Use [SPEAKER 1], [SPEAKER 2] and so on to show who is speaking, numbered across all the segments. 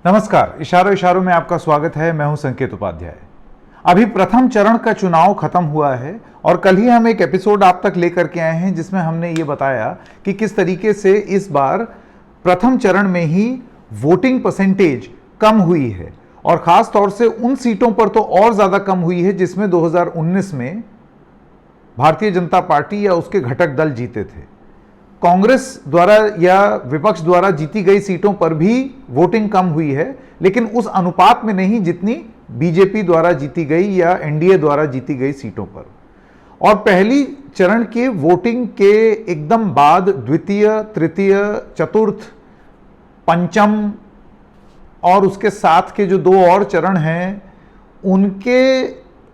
[SPEAKER 1] नमस्कार, इशारों इशारों में आपका स्वागत है। मैं हूं संकेत उपाध्याय। अभी प्रथम चरण का चुनाव खत्म हुआ है और कल ही हम एक एपिसोड आप तक लेकर के आए हैं जिसमें हमने ये बताया कि किस तरीके से इस बार प्रथम चरण में ही वोटिंग परसेंटेज कम हुई है और खास तौर से उन सीटों पर तो और ज्यादा कम हुई है जिसमें 2019 में भारतीय जनता पार्टी या उसके घटक दल जीते थे। कांग्रेस द्वारा या विपक्ष द्वारा जीती गई सीटों पर भी वोटिंग कम हुई है, लेकिन उस अनुपात में नहीं जितनी बीजेपी द्वारा जीती गई या एनडीए द्वारा जीती गई सीटों पर। और पहली चरण के वोटिंग के एकदम बाद द्वितीय, तृतीय, चतुर्थ, पंचम और उसके साथ के जो दो और चरण हैं, उनके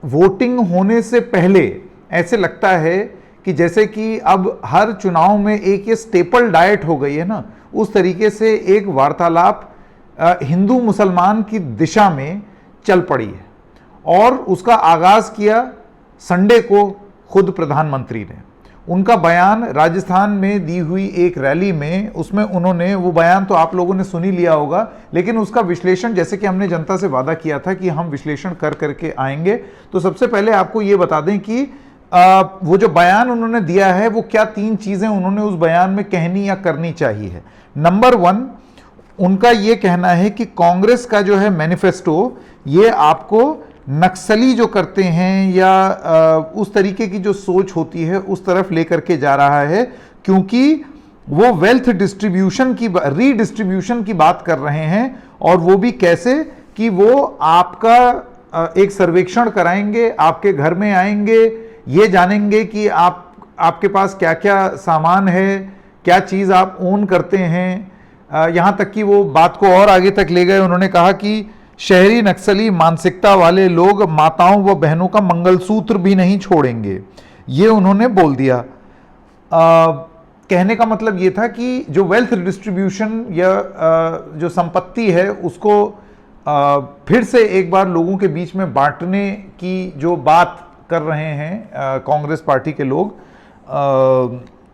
[SPEAKER 1] वोटिंग होने से पहले ऐसे लगता है कि जैसे कि अब हर चुनाव में एक ये स्टेपल डाइट हो गई है ना, उस तरीके से एक वार्तालाप हिंदू मुसलमान की दिशा में चल पड़ी है। और उसका आगाज किया संडे को खुद प्रधानमंत्री ने। उनका बयान राजस्थान में दी हुई एक रैली में, उसमें उन्होंने वो बयान तो आप लोगों ने सुन ही लिया होगा, लेकिन उसका विश्लेषण जैसे कि हमने जनता से वादा किया था कि हम विश्लेषण कर करके आएंगे। तो सबसे पहले आपको ये बता दें कि वो जो बयान उन्होंने दिया है वो क्या तीन चीजें उन्होंने उस बयान में कहनी या करनी चाहिए। नंबर 1, उनका ये कहना है कि कांग्रेस का जो है मैनिफेस्टो ये आपको नक्सली जो करते हैं या उस तरीके की जो सोच होती है उस तरफ लेकर के जा रहा है, क्योंकि वो वेल्थ डिस्ट्रीब्यूशन की रीडिस्ट्रीब्यूशन की बात कर रहे हैं। और वो भी कैसे कि वो आपका एक सर्वेक्षण कराएंगे, आपके घर में आएंगे, ये जानेंगे कि आपके पास क्या क्या सामान है, क्या चीज़ आप ओन करते हैं। यहाँ तक कि वो बात को और आगे तक ले गए। उन्होंने कहा कि शहरी नक्सली मानसिकता वाले लोग माताओं व बहनों का मंगलसूत्र भी नहीं छोड़ेंगे, ये उन्होंने बोल दिया। कहने का मतलब ये था कि जो वेल्थ डिस्ट्रीब्यूशन या जो संपत्ति है उसको फिर से एक बार लोगों के बीच में बांटने की जो बात कर रहे हैं कांग्रेस पार्टी के लोग,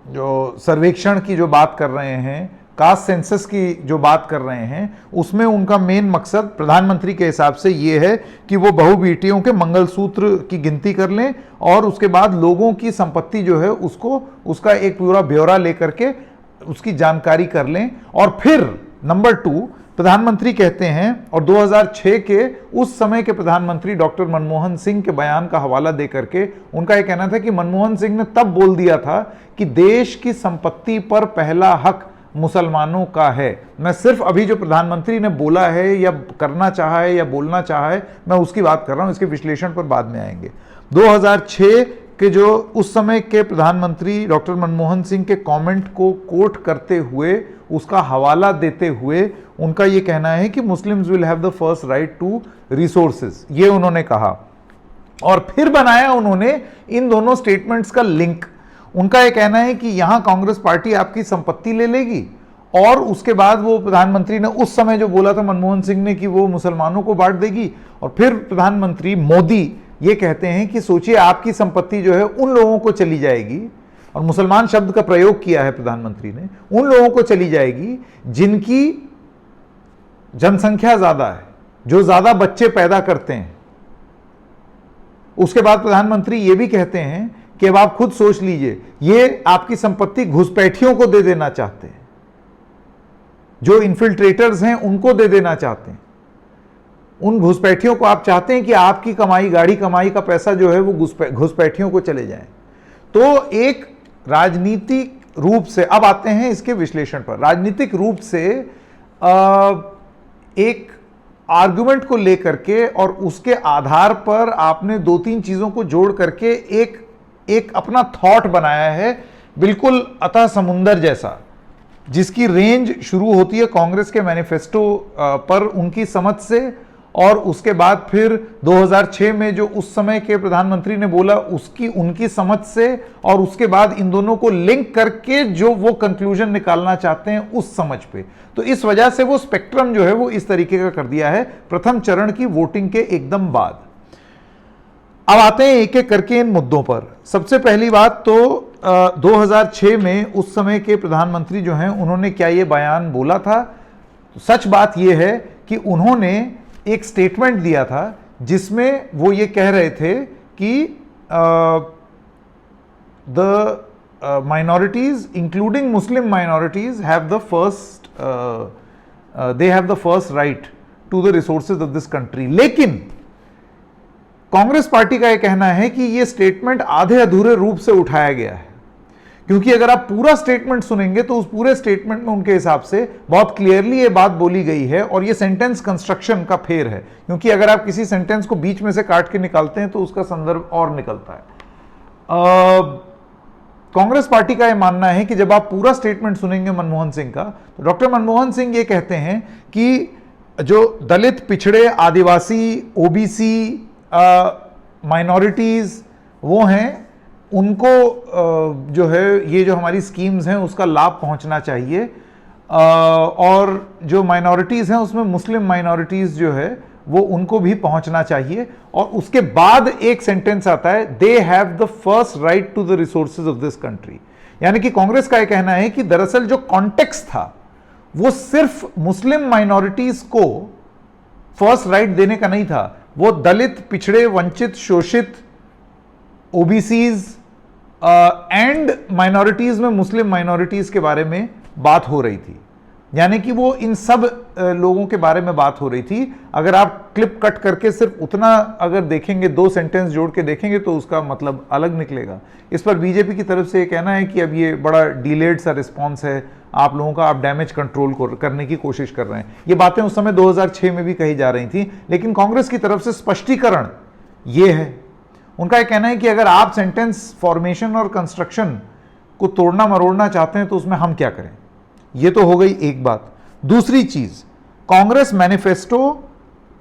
[SPEAKER 1] जो सर्वेक्षण की जो बात कर रहे हैं, कास्ट सेंसस की जो बात कर रहे हैं, उसमें उनका मेन मकसद प्रधानमंत्री के हिसाब से ये है कि वो बहु बेटियों के मंगलसूत्र की गिनती कर लें और उसके बाद लोगों की संपत्ति जो है उसको उसका एक पूरा ब्यौरा लेकर के उसकी जानकारी कर लें। और फिर नंबर 2, प्रधानमंत्री कहते हैं, और 2006 के उस समय के प्रधानमंत्री डॉक्टर मनमोहन सिंह के बयान का हवाला दे करके उनका यह कहना था कि मनमोहन सिंह ने तब बोल दिया था कि देश की संपत्ति पर पहला हक मुसलमानों का है। मैं सिर्फ अभी जो प्रधानमंत्री ने बोला है या करना चाहा है या बोलना चाहा है, मैं उसकी बात कर रहा हूं, इसके विश्लेषण पर बाद में आएंगे। 2006 के जो उस समय के प्रधानमंत्री डॉक्टर मनमोहन सिंह के कमेंट को कोट करते हुए, उसका हवाला देते हुए उनका यह कहना है कि Muslims will have the first right to resources, ये उन्होंने कहा। और फिर बनाया उन्होंने इन दोनों स्टेटमेंट्स का लिंक। उनका यह कहना है कि यहां कांग्रेस पार्टी आपकी संपत्ति ले लेगी और उसके बाद वो प्रधानमंत्री ने उस समय जो बोला था मनमोहन सिंह ने कि वो मुसलमानों को बांट देगी। और फिर प्रधानमंत्री मोदी ये कहते हैं कि सोचिए आपकी संपत्ति जो है उन लोगों को चली जाएगी, और मुसलमान शब्द का प्रयोग किया है प्रधानमंत्री ने, उन लोगों को चली जाएगी जिनकी जनसंख्या ज्यादा है, जो ज्यादा बच्चे पैदा करते हैं। उसके बाद प्रधानमंत्री ये भी कहते हैं कि अब आप खुद सोच लीजिए, ये आपकी संपत्ति घुसपैठियों को दे देना चाहते हैं, जो इन्फिल्ट्रेटर्स हैं उनको दे देना चाहते हैं। उन घुसपैठियों को आप चाहते हैं कि आपकी कमाई, गाड़ी कमाई का पैसा जो है वो घुसपैठियों को चले जाए। तो एक राजनीतिक रूप से, अब आते हैं इसके विश्लेषण पर, राजनीतिक रूप से एक आर्गुमेंट को लेकर के और उसके आधार पर आपने 2-3 चीजों को जोड़ करके एक अपना थॉट बनाया है, बिल्कुल अतः समुंदर जैसा, जिसकी रेंज शुरू होती है कांग्रेस के मैनिफेस्टो पर उनकी समझ से, और उसके बाद फिर 2006 में जो उस समय के प्रधानमंत्री ने बोला उनकी समझ से, और उसके बाद इन दोनों को लिंक करके जो वो कंक्लूजन निकालना चाहते हैं उस समझ पे। तो इस वजह से वो स्पेक्ट्रम जो है वो इस तरीके का कर दिया है प्रथम चरण की वोटिंग के एकदम बाद। अब आते हैं एक एक करके इन मुद्दों पर। सबसे पहली बात तो 2006 में उस समय के प्रधानमंत्री जो हैं उन्होंने क्या ये बयान बोला था। सच बात यह है कि उन्होंने एक स्टेटमेंट दिया था जिसमें वो ये कह रहे थे कि the minorities including Muslim minorities have the first they have the first right to the resources of this country। लेकिन कांग्रेस पार्टी का यह कहना है कि यह स्टेटमेंट आधे अधूरे रूप से उठाया गया है, क्योंकि अगर आप पूरा स्टेटमेंट सुनेंगे तो उस पूरे स्टेटमेंट में उनके हिसाब से बहुत क्लियरली यह बात बोली गई है और यह सेंटेंस कंस्ट्रक्शन का फेर है, क्योंकि अगर आप किसी सेंटेंस को बीच में से काट के निकालते हैं तो उसका संदर्भ और निकलता है। कांग्रेस पार्टी का यह मानना है कि जब आप पूरा स्टेटमेंट सुनेंगे मनमोहन सिंह का, तो डॉक्टर मनमोहन सिंह ये कहते हैं कि जो दलित, पिछड़े, आदिवासी, ओबीसी माइनॉरिटीज वो हैं, उनको जो है ये जो हमारी स्कीम्स हैं उसका लाभ पहुंचना चाहिए, और जो माइनॉरिटीज हैं उसमें मुस्लिम माइनॉरिटीज जो है वो उनको भी पहुंचना चाहिए। और उसके बाद एक सेंटेंस आता है, they have the first right to the resources of this country. यानी कि कांग्रेस का यह कहना है कि दरअसल जो कॉन्टेक्स्ट था वो सिर्फ मुस्लिम माइनॉरिटीज को फर्स्ट राइट देने का नहीं था, वो दलित, पिछड़े, वंचित, शोषित, ओबीसीज एंड माइनॉरिटीज में मुस्लिम माइनॉरिटीज के बारे में बात हो रही थी। यानी कि वो इन सब लोगों के बारे में बात हो रही थी। अगर आप क्लिप कट करके सिर्फ उतना अगर देखेंगे, दो सेंटेंस जोड़ के देखेंगे तो उसका मतलब अलग निकलेगा। इस पर बीजेपी की तरफ से ये कहना है कि अब ये बड़ा डिलेड सा रिस्पॉन्स है आप लोगों का, आप डैमेज कंट्रोल करने की कोशिश कर रहे हैं। ये बातें उस समय 2006 में भी कही जा रही थी, लेकिन कांग्रेस की तरफ से स्पष्टीकरण ये है। उनका यह कहना है कि अगर आप सेंटेंस फॉर्मेशन और कंस्ट्रक्शन को तोड़ना मरोड़ना चाहते हैं तो उसमें हम क्या करें। ये तो हो गई एक बात। दूसरी चीज, Congress manifesto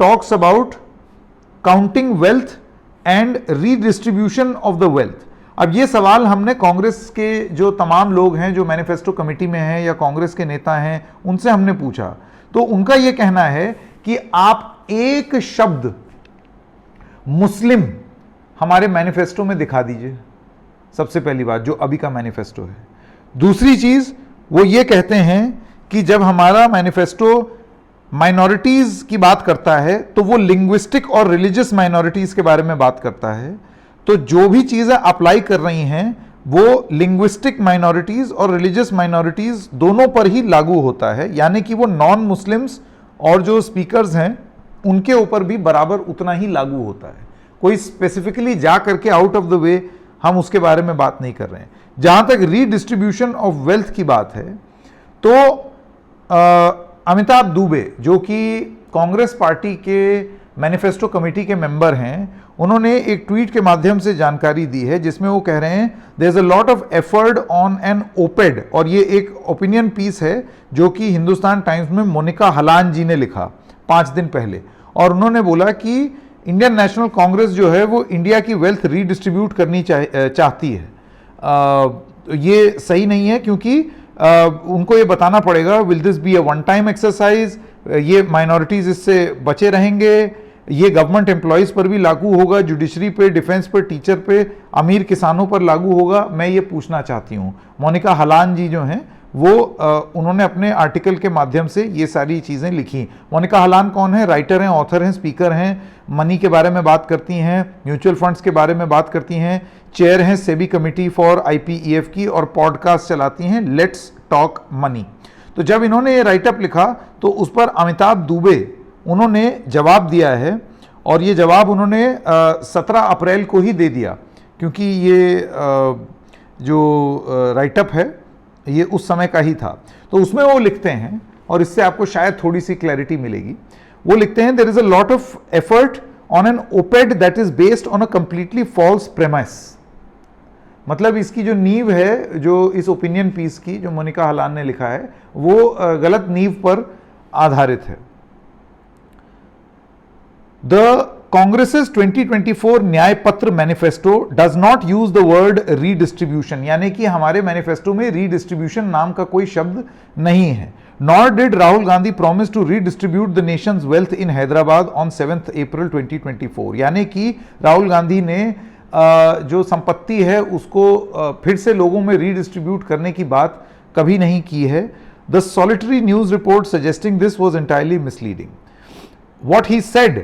[SPEAKER 1] talks about counting wealth and redistribution of the wealth. अब ये सवाल हमने कांग्रेस के जो तमाम लोग हैं जो मैनिफेस्टो कमेटी में हैं या कांग्रेस के नेता हैं उनसे हमने पूछा, तो उनका यह कहना है कि आप एक शब्द मुस्लिम हमारे मैनिफेस्टो में दिखा दीजिए, सबसे पहली बात जो अभी का मैनिफेस्टो है। दूसरी चीज वो ये कहते हैं कि जब हमारा मैनिफेस्टो माइनॉरिटीज की बात करता है तो वो लिंग्विस्टिक और रिलीजियस माइनॉरिटीज के बारे में बात करता है, तो जो भी चीजें अप्लाई कर रही हैं वो लिंग्विस्टिक माइनॉरिटीज और रिलीजियस माइनॉरिटीज दोनों पर ही लागू होता है। यानी कि वो नॉन मुस्लिम्स और जो स्पीकर्स हैं उनके ऊपर भी बराबर उतना ही लागू होता है। कोई स्पेसिफिकली जा करके आउट ऑफ द वे हम उसके बारे में बात नहीं कर रहे हैं। जहां तक रीडिस्ट्रीब्यूशन ऑफ वेल्थ की बात है, तो अमिताभ दुबे जो कि कांग्रेस पार्टी के मैनिफेस्टो कमेटी के मेंबर हैं, उन्होंने एक ट्वीट के माध्यम से जानकारी दी है जिसमें वो कह रहे हैं there is a lot of effort on an op-ed, और ये एक ओपिनियन पीस है जो कि हिंदुस्तान टाइम्स में मोनिका हलान जी ने लिखा 5 दिन पहले, और उन्होंने बोला कि इंडियन नेशनल कांग्रेस जो है वो इंडिया की वेल्थ रीडिस्ट्रीब्यूट करनी चाहती है। ये सही नहीं है, क्योंकि उनको ये बताना पड़ेगा will this be a one time exercise, ये माइनॉरिटीज इससे बचे रहेंगे, ये गवर्नमेंट एम्प्लॉयज पर भी लागू होगा, जुडिशरी पे, डिफेंस पर, टीचर पे, अमीर किसानों पर लागू होगा। मैं ये पूछना चाहती हूँ। मोनिका हलान जी जो हैं वो उन्होंने अपने आर्टिकल के माध्यम से ये सारी चीज़ें लिखी। मोनिका हलान कौन है? राइटर हैं, ऑथर हैं, स्पीकर हैं, मनी के बारे में बात करती हैं, म्यूचुअल फंड्स के बारे में बात करती हैं, चेयर हैं सेबी कमेटी फॉर IPEF की, और पॉडकास्ट चलाती हैं लेट्स टॉक मनी। तो जब इन्होंने ये राइटअप लिखा तो उस पर अमिताभ दुबे उन्होंने जवाब दिया है, और ये जवाब उन्होंने 17 अप्रैल को ही दे दिया, क्योंकि ये जो राइटअप है ये उस समय का ही था। तो उसमें वो लिखते हैं, और इससे आपको शायद थोड़ी सी क्लैरिटी मिलेगी। वो लिखते हैं there is a lot of effort on an op-ed that is based on a completely false premise. मतलब इसकी जो नींव है, जो इस ओपिनियन पीस की जो मोनिका हलान ने लिखा है, वो गलत नींव पर आधारित है। द कांग्रेसेस 2024 न्याय पत्र manifesto does not use the word redistribution, यानी कि हमारे मैनिफेस्टो में रीडिस्ट्रीब्यूशन नाम का कोई शब्द नहीं है। Nor did Rahul Gandhi promise to redistribute the nation's wealth in Hyderabad on 7 April 2024, यानी कि राहुल गांधी ने जो संपत्ति है उसको फिर से लोगों में रीडिस्ट्रीब्यूट करने की बात कभी नहीं की है। The solitary news report suggesting this was entirely misleading. what he said,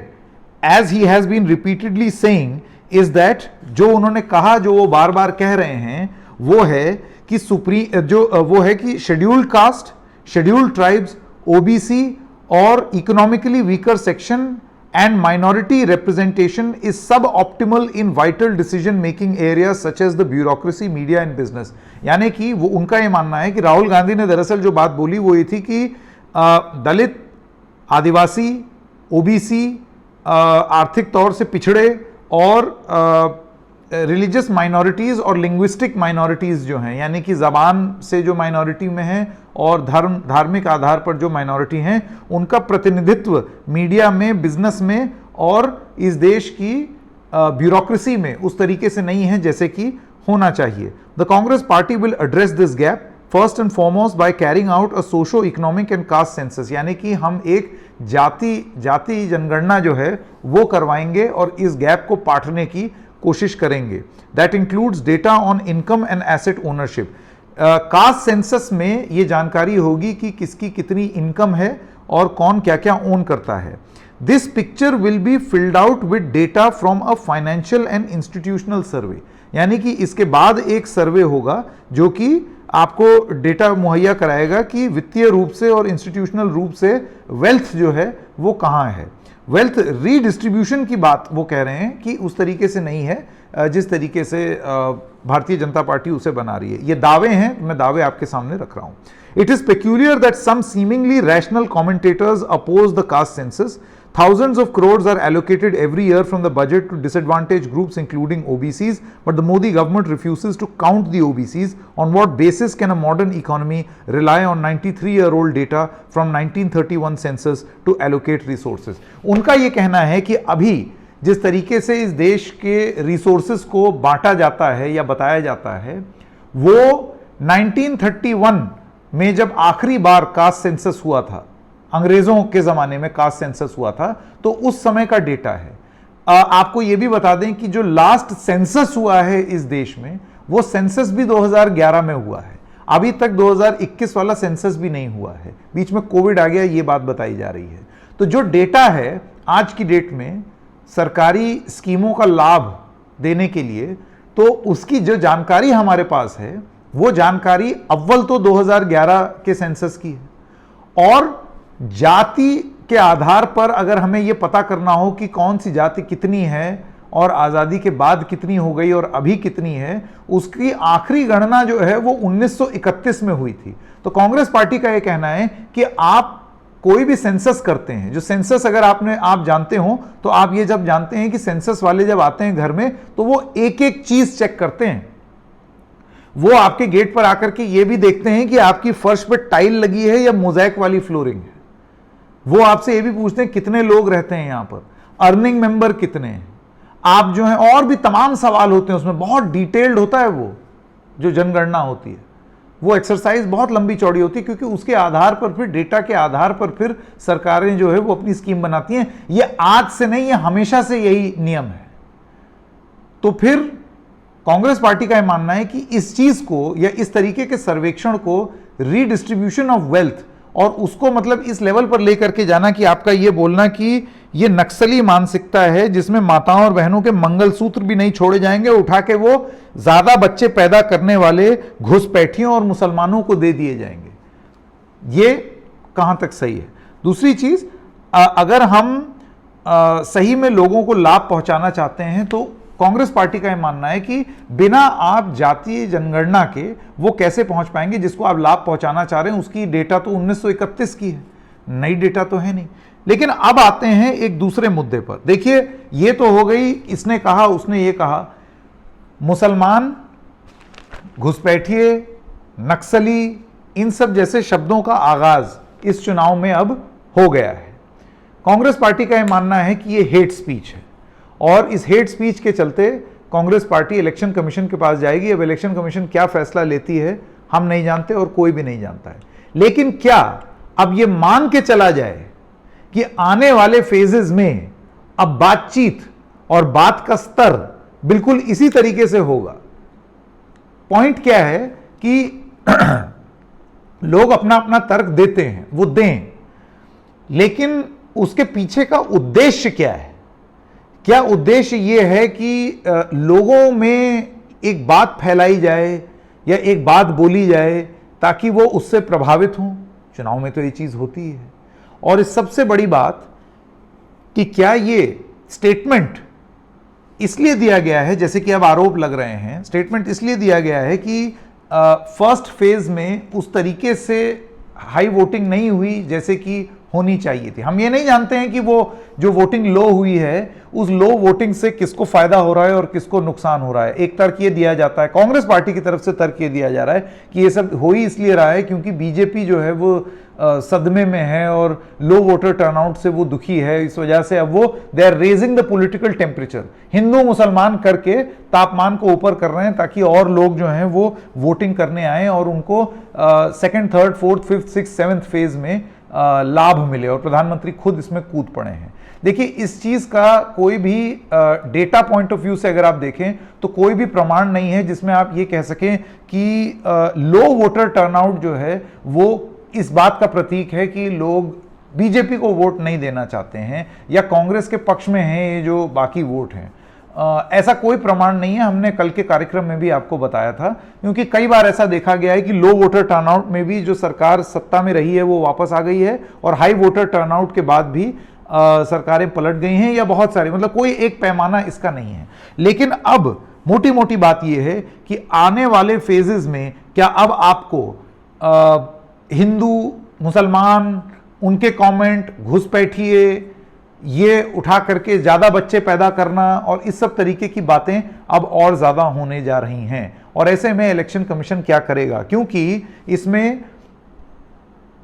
[SPEAKER 1] as he has been repeatedly saying, is that जो उन्होंने कहा, जो वो बार बार कह रहे हैं, वो है कि scheduled caste, scheduled tribes, OBC और economically weaker section and minority representation is suboptimal in vital decision making areas such as the bureaucracy, media and business। यानी कि वो उनका ये मानना है कि राहुल गांधी ने दरअसल जो बात बोली वो ये थी कि दलित, आदिवासी, ओबीसी, आर्थिक तौर से पिछड़े और रिलीजियस माइनॉरिटीज और लिंग्विस्टिक माइनॉरिटीज जो हैं, यानी कि जबान से जो माइनॉरिटी में हैं और धार्मिक आधार पर जो माइनॉरिटी हैं, उनका प्रतिनिधित्व मीडिया में, बिजनेस में और इस देश की ब्यूरोक्रेसी में उस तरीके से नहीं है जैसे कि होना चाहिए। The Congress party will address this gap first and foremost by carrying out a socio economic and caste census, यानी कि हम एक जाति जनगणना जो है वो करवाएंगे और इस गैप को पाटने की कोशिश करेंगे। That includes data on income and asset ownership. Caste census में ये जानकारी होगी कि किसकी कितनी इनकम है और कौन क्या क्या ओन करता है। This picture will be filled out with data from a financial and institutional survey, यानी कि इसके बाद एक सर्वे होगा जो कि आपको डेटा मुहैया कराएगा कि वित्तीय रूप से और इंस्टीट्यूशनल रूप से वेल्थ जो है वो कहाँ है। वेल्थ रीडिस्ट्रीब्यूशन की बात वो कह रहे हैं कि उस तरीके से नहीं है जिस तरीके से भारतीय जनता पार्टी उसे बना रही है। ये दावे हैं, मैं दावे आपके सामने रख रहा हूं। It is peculiar that some seemingly rational commentators oppose the caste census. Thousands of crores are allocated every year from the budget to disadvantaged groups including OBCs, but the Modi government refuses to count the OBCs. On what basis can a modern economy rely on 93-year-old data from 1931 census to allocate resources? उनका ये कहना है कि अभी जिस तरीके से इस देश के रिसोर्सेज को बांटा जाता है या बताया जाता है, वो 1931 में जब आखिरी बार कास्ट सेंसस हुआ था, अंग्रेजों के जमाने में कास्ट सेंसस हुआ था, तो उस समय का डेटा है। आपको यह भी बता दें कि जो लास्ट सेंसस हुआ है इस देश में, वो सेंसस भी 2011 में हुआ है। अभी तक 2021 वाला सेंसस भी नहीं हुआ है, बीच में कोविड आ गया, ये बात बताई जा रही है। तो जो डेटा है आज की डेट में सरकारी स्कीमों का लाभ देने के लिए, तो उसकी जो जानकारी हमारे पास है वो जानकारी अव्वल तो 2011 के सेंसस की है, और जाति के आधार पर अगर हमें यह पता करना हो कि कौन सी जाति कितनी है और आज़ादी के बाद कितनी हो गई और अभी कितनी है, उसकी आखिरी गणना जो है वो 1931 में हुई थी। तो कांग्रेस पार्टी का यह कहना है कि आप कोई भी सेंसस करते हैं, जो सेंसस अगर आप जानते हो तो आप ये जब जानते हैं कि सेंसस वाले जब आते हैं घर में तो वो एक एक चीज चेक करते हैं। वो आपके गेट पर आकर के ये भी देखते हैं कि आपकी फर्श पर टाइल लगी है या मोज़ैक वाली फ्लोरिंग है। वो आपसे ये भी पूछते हैं कितने लोग रहते हैं यहां पर, अर्निंग मेंबर कितने हैं, आप जो है, और भी तमाम सवाल होते हैं उसमें, बहुत डिटेल्ड होता है वो जो जनगणना होती है। वो एक्सरसाइज बहुत लंबी चौड़ी होती है, क्योंकि उसके आधार पर फिर डेटा के आधार पर फिर सरकारें जो है वो अपनी स्कीम बनाती हैं। ये आज से नहीं, ये हमेशा से यही नियम है। तो फिर कांग्रेस पार्टी का यह मानना है कि इस चीज को या इस तरीके के सर्वेक्षण को, रीडिस्ट्रीब्यूशन ऑफ वेल्थ, और उसको मतलब इस लेवल पर लेकर के जाना कि आपका ये बोलना कि ये नक्सली मानसिकता है जिसमें माताओं और बहनों के मंगलसूत्र भी नहीं छोड़े जाएंगे, उठा के वो ज्यादा बच्चे पैदा करने वाले घुसपैठियों और मुसलमानों को दे दिए जाएंगे, ये कहां तक सही है। दूसरी चीज, अगर हम सही में लोगों को लाभ पहुंचाना चाहते हैं तो कांग्रेस पार्टी का यह मानना है कि बिना आप जातीय जनगणना के वो कैसे पहुंच पाएंगे, जिसको आप लाभ पहुंचाना चाह रहे हैं उसकी डेटा तो 1931 की है, नई डेटा तो है नहीं। लेकिन अब आते हैं एक दूसरे मुद्दे पर। देखिए, ये तो हो गई, इसने कहा उसने ये कहा, मुसलमान, घुसपैठिए, नक्सली, इन सब जैसे शब्दों का आगाज इस चुनाव में अब हो गया है। कांग्रेस पार्टी का यह मानना है कि ये हेट स्पीच है, और इस हेट स्पीच के चलते कांग्रेस पार्टी इलेक्शन कमीशन के पास जाएगी। अब इलेक्शन कमीशन क्या फैसला लेती है हम नहीं जानते और कोई भी नहीं जानता है। लेकिन क्या अब ये मान के चला जाए कि आने वाले फेजेस में अब बातचीत और बात का स्तर बिल्कुल इसी तरीके से होगा? पॉइंट क्या है कि लोग अपना अपना तर्क देते हैं, वो दें, लेकिन उसके पीछे का उद्देश्य क्या है? क्या उद्देश्य यह है कि लोगों में एक बात फैलाई जाए या एक बात बोली जाए ताकि वो उससे प्रभावित हों? चुनाव में तो ये चीज होती है। और इस सबसे बड़ी बात कि क्या ये स्टेटमेंट इसलिए दिया गया है, जैसे कि अब आरोप लग रहे हैं, स्टेटमेंट इसलिए दिया गया है कि फर्स्ट फेज में उस तरीके से हाई वोटिंग नहीं हुई जैसे कि होनी चाहिए थी। हम ये नहीं जानते हैं कि वो जो वोटिंग लो हुई है उस लो वोटिंग से किसको फायदा हो रहा है और किसको नुकसान हो रहा है। एक तर्क ये दिया जाता है, कांग्रेस पार्टी की तरफ से तर्क ये दिया जा रहा है कि ये सब हो ही इसलिए रहा है क्योंकि बीजेपी जो है वो सदमे में है और लो वोटर टर्नआउट से वो दुखी है, इस वजह से अब वो they are raising the political temperature, Hindu मुसलमान करके तापमान को ऊपर कर रहे हैं ताकि और लोग जो हैं वो वोटिंग करने आए और उनको second, third, fourth, fifth, six, seventh phase में लाभ मिले। और प्रधानमंत्री खुद इसमें कूद पड़े हैं। देखिए, इस चीज का कोई भी डेटा पॉइंट ऑफ व्यू से अगर आप देखें तो कोई भी प्रमाण नहीं है जिसमें आप ये कह सकें कि लो वोटर टर्नआउट जो है वो इस बात का प्रतीक है कि लोग बीजेपी को वोट नहीं देना चाहते हैं या कांग्रेस के पक्ष में हैं ये जो बाकी वोट हैं। ऐसा कोई प्रमाण नहीं है। हमने कल के कार्यक्रम में भी आपको बताया था, क्योंकि कई बार ऐसा देखा गया है कि लो वोटर टर्नआउट में भी जो सरकार सत्ता में रही है वो वापस आ गई है और हाई वोटर टर्नआउट के बाद भी सरकारें पलट गई हैं या बहुत सारी, मतलब कोई एक पैमाना इसका नहीं है। लेकिन अब मोटी मोटी बात यह है कि आने वाले फेजेस में क्या अब आपको हिंदू मुसलमान उनके कमेंट, घुसपैठिए, ये उठा करके ज्यादा बच्चे पैदा करना और इस सब तरीके की बातें अब और ज्यादा होने जा रही हैं। और ऐसे में इलेक्शन कमीशन क्या करेगा, क्योंकि इसमें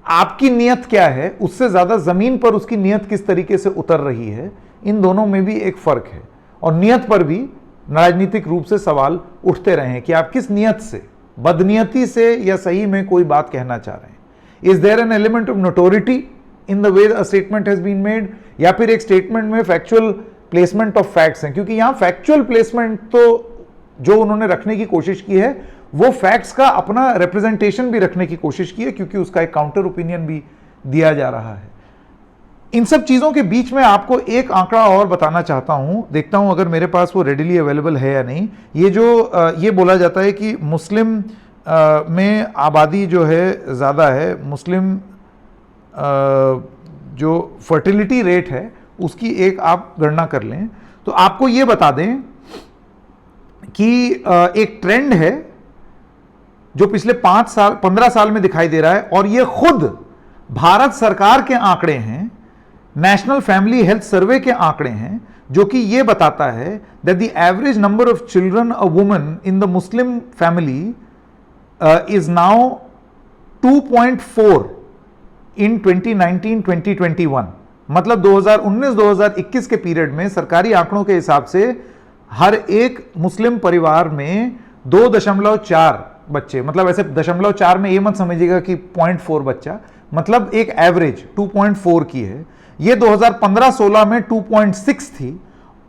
[SPEAKER 1] आपकी नियत क्या है उससे ज्यादा जमीन पर उसकी नियत किस तरीके से उतर रही है, इन दोनों में भी एक फर्क है। और नियत पर भी राजनीतिक रूप से सवाल उठते रहे हैं कि आप किस नियत से, बदनियती से या सही में कोई बात कहना चाह रहे हैं। Is there an element of notoriety in the way a statement has been made, या फिर एक स्टेटमेंट में फैक्चुअल प्लेसमेंट ऑफ फैक्ट्स हैं? क्योंकि यहां फैक्चुअल प्लेसमेंट तो जो उन्होंने रखने की कोशिश की है वो फैक्ट्स का अपना रिप्रेजेंटेशन भी रखने की कोशिश की है, क्योंकि उसका एक काउंटर ओपिनियन भी दिया जा रहा है। इन सब चीजों के बीच में आपको एक आंकड़ा और बताना चाहता हूं, देखता हूं अगर मेरे पास वो रेडिली अवेलेबल है या नहीं। ये जो ये बोला जाता है कि मुस्लिम में आबादी जो है ज़्यादा है, मुस्लिम जो फर्टिलिटी रेट है उसकी एक आप गणना कर लें तो आपको ये बता दें कि एक ट्रेंड है जो पिछले 15 साल में दिखाई दे रहा है, और ये खुद भारत सरकार के आंकड़े हैं, नेशनल फैमिली हेल्थ सर्वे के आंकड़े हैं, जो कि ये बताता है that the average number of children a woman in the Muslim family is now 2.4 in 2019-2021। मतलब 2019-2021 के पीरियड में सरकारी आंकड़ों के हिसाब से हर एक मुस्लिम परिवार में 2.4 बच्चे, मतलब ऐसे 0.4 में ये मत समझिएगा कि 0.4 बच्चा, मतलब एक एवरेज 2.4 की है। ये 2015-16 में 2.6 थी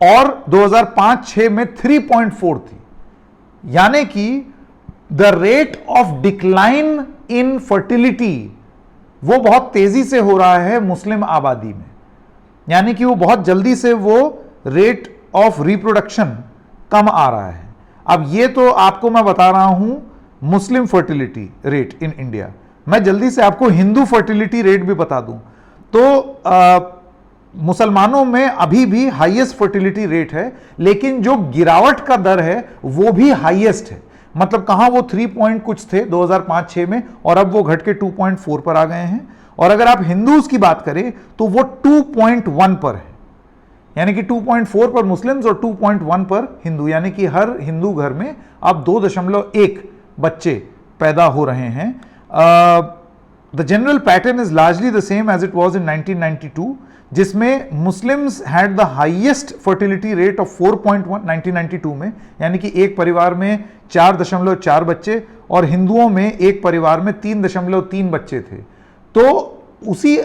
[SPEAKER 1] और 2005-6 में 3.4 थी। यानी कि the rate of decline in fertility वो बहुत तेजी से हो रहा है मुस्लिम आबादी में, यानी कि वो बहुत जल्दी से वो रेट ऑफ रिप्रोडक्शन कम आ रहा है। अब ये तो आपको मैं बता रहा हूं मुस्लिम फर्टिलिटी रेट इन इंडिया। मैं जल्दी से आपको हिंदू फर्टिलिटी रेट भी बता दूं तो मुसलमानों में अभी भी हाईएस्ट फर्टिलिटी रेट है, लेकिन जो गिरावट का दर है वो भी हाईएस्ट है। मतलब कहां वो 3 पॉइंट कुछ थे 2005-6 में और अब वो घट के 2.4 पर आ गए हैं। और अगर आप हिंदूज की बात करें तो वो 2.1 पर है, यानी कि 2.4 पर मुस्लिम्स और 2.1 पर हिंदू, यानी कि हर हिंदू घर में अब 2.1 बच्चे पैदा हो रहे हैं। The general pattern is largely the same as it was in 1992, जिसमें Muslims had the highest fertility rate of 4.1 1992 में, यानी कि एक परिवार में 4.4 बच्चे, और हिंदुओं में एक परिवार में 3.3 बच्चे थे। तो उसी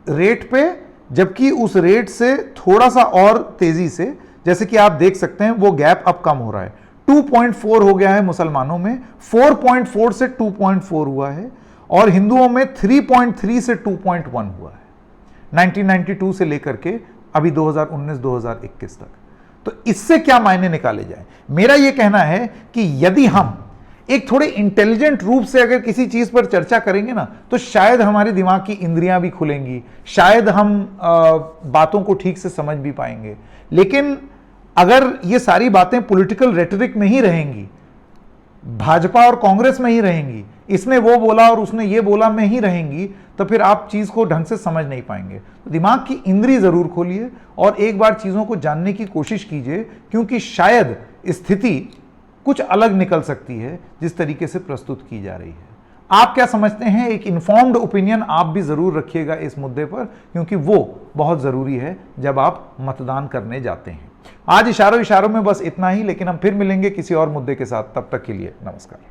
[SPEAKER 1] रेट पे, जबकि उस रेट से थोड़ा सा और तेजी से, जैसे कि आप देख सकते हैं, वो गैप अब कम हो रहा है। 2.4 हो गया है मुसलमानों में, 4.4 से 2.4 हुआ है, और हिंदुओं में 3.3 से 2.1 हुआ है। 1992 से लेकर के अभी 2019-2021 तक। तो इससे क्या मायने निकाले जाए? मेरा यह कहना है कि यदि हम एक थोड़े इंटेलिजेंट रूप से अगर किसी चीज पर चर्चा करेंगे ना, तो शायद हमारे दिमाग की इंद्रियां भी खुलेंगी, शायद हम बातों को ठीक से समझ भी पाएंगे। लेकिन अगर ये सारी बातें पॉलिटिकल रेटरिक में ही रहेंगी, भाजपा और कांग्रेस में ही रहेंगी, इसने वो बोला और उसने ये बोला में ही रहेंगी, तो फिर आप चीज को ढंग से समझ नहीं पाएंगे। तो दिमाग की इंद्री जरूर खोलिए और एक बार चीजों को जानने की कोशिश कीजिए, क्योंकि शायद स्थिति कुछ अलग निकल सकती है जिस तरीके से प्रस्तुत की जा रही है। आप क्या समझते हैं? एक इन्फॉर्म्ड ओपिनियन आप भी जरूर रखिएगा इस मुद्दे पर, क्योंकि वो बहुत जरूरी है जब आप मतदान करने जाते हैं। आज इशारों में बस इतना ही, लेकिन हम फिर मिलेंगे किसी और मुद्दे के साथ। तब तक के लिए नमस्कार।